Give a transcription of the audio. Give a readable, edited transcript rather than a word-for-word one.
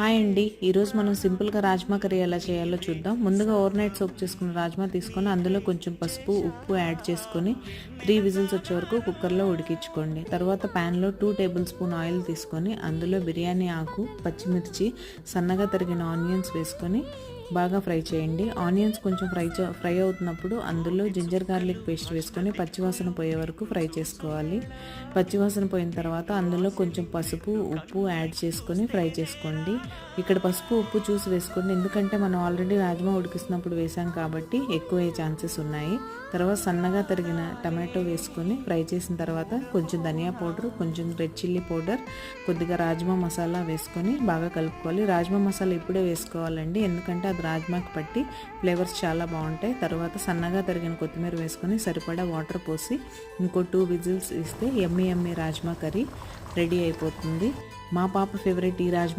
Hi అండి, ఈరోజు మనం సింపుల్గా రాజ్మా కర్రీ ఎలా చేయాలో చూద్దాం. ముందుగా ఓవర్ నైట్ సోక్ చేసుకున్న రాజ్మా తీసుకొని అందులో కొంచెం పసుపు ఉప్పు యాడ్ చేసుకొని 3 విజిల్స్ వచ్చే వరకు కుక్కర్లో ఉడికించుకోండి. తర్వాత ప్యాన్లో 2 టేబుల్ స్పూన్ ఆయిల్ తీసుకొని అందులో బిర్యానీ ఆకు, పచ్చిమిర్చి, సన్నగా తరిగిన ఆనియన్స్ వేసుకొని బాగా ఫ్రై చేయండి. ఆనియన్స్ కొంచెం ఫ్రై అవుతున్నప్పుడు అందులో జింజర్ గార్లిక్ పేస్ట్ వేసుకొని పచ్చివాసన పోయే వరకు ఫ్రై చేసుకోవాలి. పచ్చివాసన పోయిన తర్వాత అందులో కొంచెం పసుపు ఉప్పు యాడ్ చేసుకొని ఫ్రై చేసుకోండి. ఇక్కడ పసుపు ఉప్పు చూసి వేసుకోండి, ఎందుకంటే మనం ఆల్రెడీ రాజ్మా ఉడికిస్తున్నప్పుడు వేసాం కాబట్టి ఎక్కువ అయ్యే ఛాన్సెస్ ఉన్నాయి. తర్వాత సన్నగా తరిగిన టమాటో వేసుకొని ఫ్రై చేసిన తర్వాత కొంచెం ధనియా పౌడర్, కొంచెం రెడ్ చిల్లీ పౌడర్, కొద్దిగా రాజ్మా మసాలా వేసుకొని బాగా కలుపుకోవాలి. రాజ్మా మసాలా ఇప్పుడే వేసుకోవాలండి, ఎందుకంటే అది రాజ్మాకి పట్టి ఫ్లేవర్స్ చాలా బాగుంటాయి. తర్వాత సన్నగా తరిగిన కొత్తిమీర వేసుకొని సరిపడా వాటర్ పోసి ఇంకో 2 విజిల్స్ ఇస్తే యమ్మీ రాజ్మా కర్రీ రెడీ అయిపోతుంది. మా పాప ఫేవరెట్ ఈ రాజ్మా